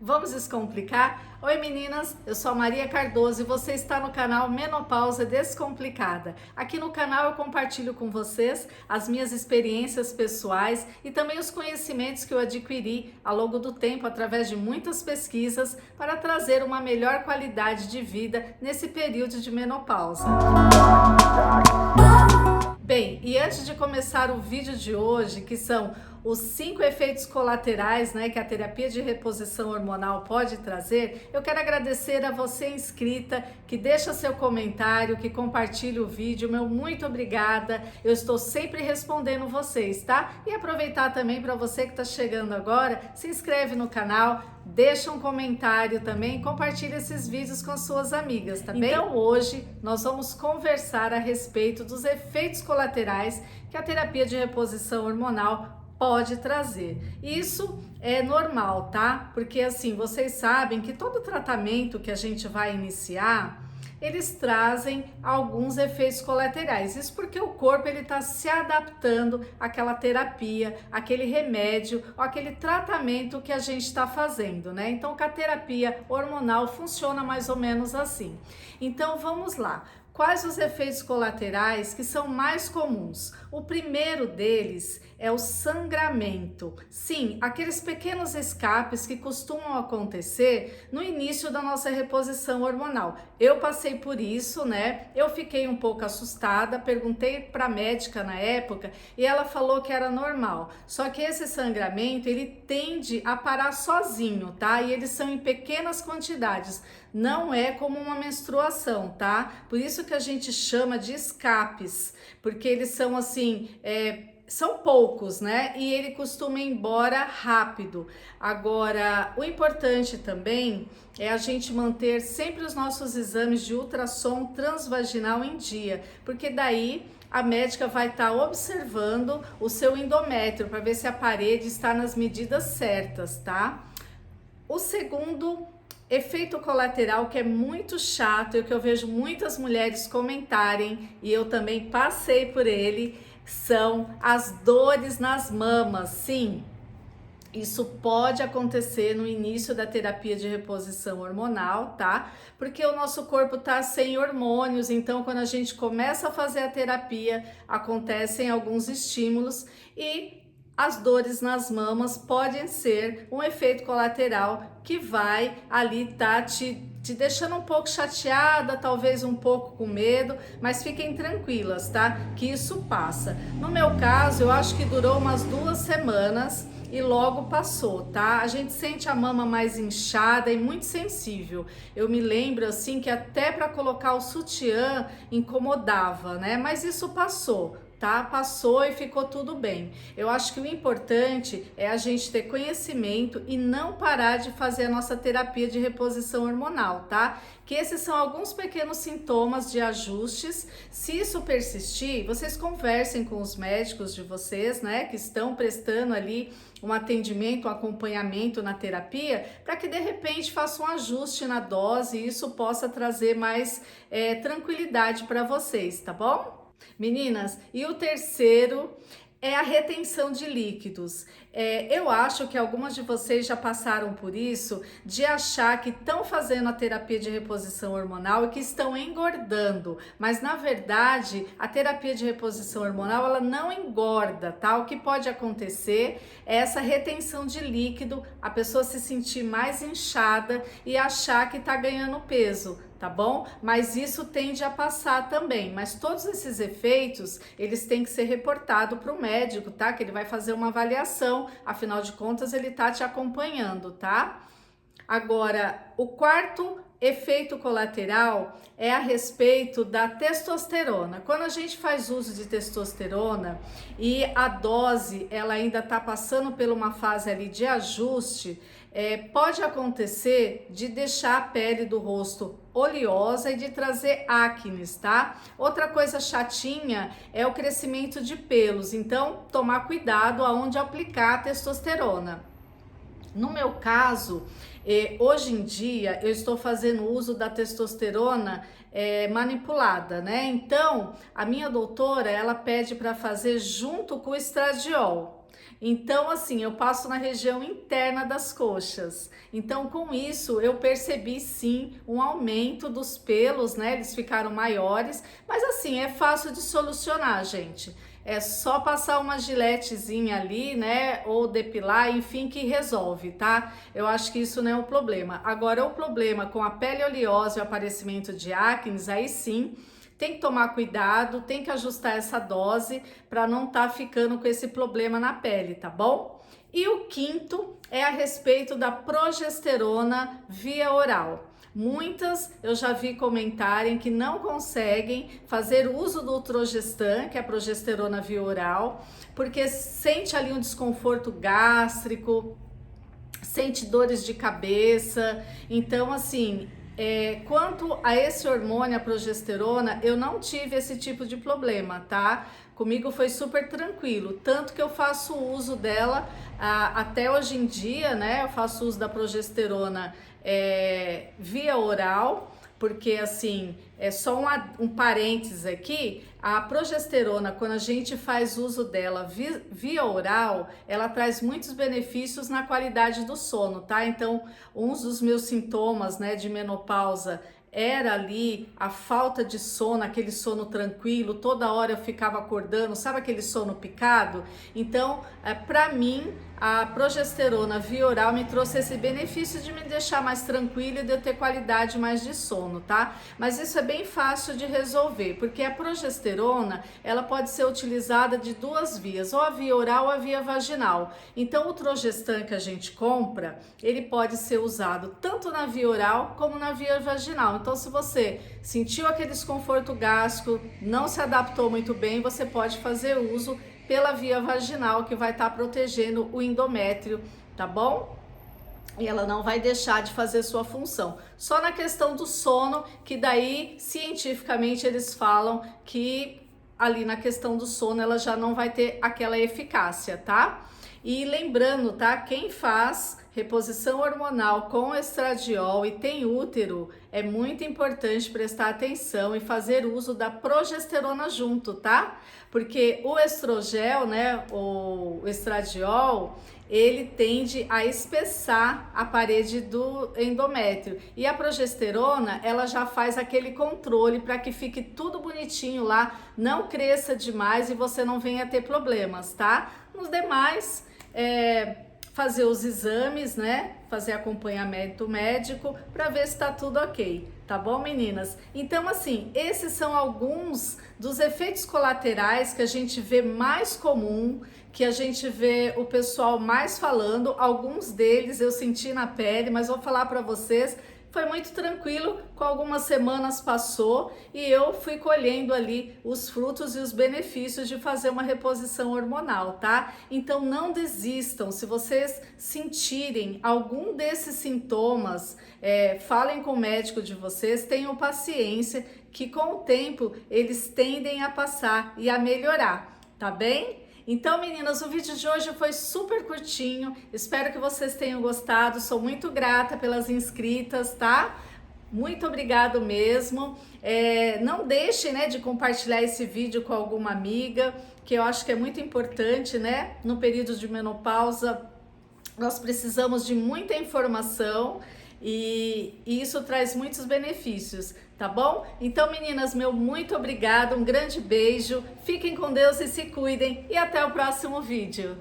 Vamos descomplicar? Oi meninas, eu sou a Maria Cardoso e você está no canal Menopausa Descomplicada. Aqui no canal eu compartilho com vocês as minhas experiências pessoais e também os conhecimentos que eu adquiri ao longo do tempo através de muitas pesquisas para trazer uma melhor qualidade de vida nesse período de menopausa. Bem, e antes de começar o vídeo de hoje, que são os 5 efeitos colaterais, que a terapia de reposição hormonal pode trazer, eu quero agradecer a você inscrita, que deixa seu comentário, que compartilha o vídeo. Meu muito obrigada, eu estou sempre respondendo vocês, tá? E aproveitar também para você que está chegando agora, se inscreve no canal, deixa um comentário também, compartilha esses vídeos com suas amigas, tá bem? Então hoje nós vamos conversar a respeito dos efeitos colaterais que a terapia de reposição hormonal pode trazer. Isso é normal, tá? Porque assim, vocês sabem que todo tratamento que a gente vai iniciar, eles trazem alguns efeitos colaterais. Isso porque o corpo ele está se adaptando àquela terapia, aquele remédio ou aquele tratamento que a gente está fazendo, né? Então, a terapia hormonal funciona mais ou menos assim. Então, vamos lá. Quais os efeitos colaterais que são mais comuns? O primeiro deles é o sangramento. Sim, aqueles pequenos escapes que costumam acontecer no início da nossa reposição hormonal. Eu passei por isso, né? Eu fiquei um pouco assustada, perguntei para a médica na época e ela falou que era normal. Só que esse sangramento, ele tende a parar sozinho, tá? E eles são em pequenas quantidades. Não é como uma menstruação, tá? Por isso que a gente chama de escapes, porque eles são assim, são poucos, né? E ele costuma ir embora rápido. Agora, o importante também é a gente manter sempre os nossos exames de ultrassom transvaginal em dia, porque daí a médica vai estar observando o seu endométrio para ver se a parede está nas medidas certas, tá? O segundo efeito colateral que é muito chato e que eu vejo muitas mulheres comentarem, e eu também passei por ele, são as dores nas mamas. Sim, isso pode acontecer no início da terapia de reposição hormonal, tá? Porque o nosso corpo tá sem hormônios, então quando a gente começa a fazer a terapia, acontecem alguns estímulos e as dores nas mamas podem ser um efeito colateral que vai ali te deixando um pouco chateada, talvez um pouco com medo, mas fiquem tranquilas, tá? Que isso passa. No meu caso, eu acho que durou umas 2 semanas e logo passou, tá? A gente sente a mama mais inchada e muito sensível. Eu me lembro assim que até para colocar o sutiã incomodava, né? Mas isso passou. Tá? Passou e ficou tudo bem. Eu acho que o importante é a gente ter conhecimento e não parar de fazer a nossa terapia de reposição hormonal, tá? Que esses são alguns pequenos sintomas de ajustes. Se isso persistir, vocês conversem com os médicos de vocês, né? Que estão prestando ali um atendimento, um acompanhamento na terapia, para que de repente faça um ajuste na dose e isso possa trazer mais tranquilidade para vocês, tá bom? Meninas, e o terceiro é a retenção de líquidos. Eu acho que algumas de vocês já passaram por isso, de achar que estão fazendo a terapia de reposição hormonal e que estão engordando, mas na verdade a terapia de reposição hormonal ela não engorda, tá? O que pode acontecer é essa retenção de líquido, a pessoa se sentir mais inchada e achar que está ganhando peso, tá bom? Mas isso tende a passar também, mas todos esses efeitos, eles têm que ser reportados para o médico, tá? Que ele vai fazer uma avaliação, afinal de contas ele tá te acompanhando, tá? Agora, o quarto efeito colateral é a respeito da testosterona. Quando a gente faz uso de testosterona e a dose ela ainda tá passando por uma fase ali de ajuste, pode acontecer de deixar a pele do rosto oleosa e de trazer acne, tá? Outra coisa chatinha é o crescimento de pelos, então tomar cuidado aonde aplicar a testosterona. No meu caso, hoje em dia eu estou fazendo uso da testosterona manipulada, né? Então, a minha doutora, ela pede para fazer junto com o estradiol. Então, assim, eu passo na região interna das coxas. Então, com isso, eu percebi sim um aumento dos pelos, né? Eles ficaram maiores, mas assim, é fácil de solucionar, gente. É só passar uma giletezinha ali, né? Ou depilar, enfim, que resolve, tá? Eu acho que isso não é o problema. Agora, o problema com a pele oleosa e o aparecimento de acne, aí sim, tem que tomar cuidado, tem que ajustar essa dose para não estar ficando com esse problema na pele, tá bom? E o quinto é a respeito da progesterona via oral. Muitas eu já vi comentarem que não conseguem fazer uso do Trogestan, que é a progesterona via oral, porque sente ali um desconforto gástrico, sente dores de cabeça. Então, assim, quanto a esse hormônio, a progesterona, eu não tive esse tipo de problema, tá? Comigo foi super tranquilo, tanto que eu faço uso dela até hoje em dia, né? Eu faço uso da progesterona via oral, porque assim, é só um parênteses aqui, a progesterona, quando a gente faz uso dela via oral, ela traz muitos benefícios na qualidade do sono, tá? Então, um dos meus sintomas, né, de menopausa era ali a falta de sono, aquele sono tranquilo, toda hora eu ficava acordando, sabe aquele sono picado? Então, para mim, a progesterona via oral me trouxe esse benefício de me deixar mais tranquila e de eu ter qualidade mais de sono, tá? Mas isso é bem fácil de resolver, porque a progesterona, ela pode ser utilizada de duas vias, ou a via oral ou a via vaginal. Então, o Trogestan que a gente compra, ele pode ser usado tanto na via oral como na via vaginal. Então, se você sentiu aquele desconforto gástrico, não se adaptou muito bem, você pode fazer uso pela via vaginal, que vai estar protegendo o endométrio, tá bom? E ela não vai deixar de fazer sua função. Só na questão do sono, que daí, cientificamente, eles falam que ali na questão do sono ela já não vai ter aquela eficácia, tá? E lembrando, tá? Quem faz reposição hormonal com estradiol e tem útero, é muito importante prestar atenção e fazer uso da progesterona junto, tá? Porque o estrogel, né, o estradiol, ele tende a espessar a parede do endométrio. E a progesterona, ela já faz aquele controle para que fique tudo bonitinho lá, não cresça demais e você não venha ter problemas, tá? Nos demais, fazer os exames, né? Fazer acompanhamento médico para ver se tá tudo ok, tá bom, meninas? Então, assim, esses são alguns dos efeitos colaterais que a gente vê mais comum, que a gente vê o pessoal mais falando. Alguns deles eu senti na pele, mas vou falar para vocês. Foi muito tranquilo, com algumas semanas passou e eu fui colhendo ali os frutos e os benefícios de fazer uma reposição hormonal, tá? Então não desistam, se vocês sentirem algum desses sintomas, falem com o médico de vocês, tenham paciência que com o tempo eles tendem a passar e a melhorar, tá bem? Então, meninas, o vídeo de hoje foi super curtinho, espero que vocês tenham gostado, sou muito grata pelas inscritas, tá? Muito obrigado mesmo. Não deixem, né, de compartilhar esse vídeo com alguma amiga, que eu acho que é muito importante, né? No período de menopausa, nós precisamos de muita informação e isso traz muitos benefícios, tá bom? Então, meninas, meu muito obrigado, um grande beijo, fiquem com Deus e se cuidem e até o próximo vídeo.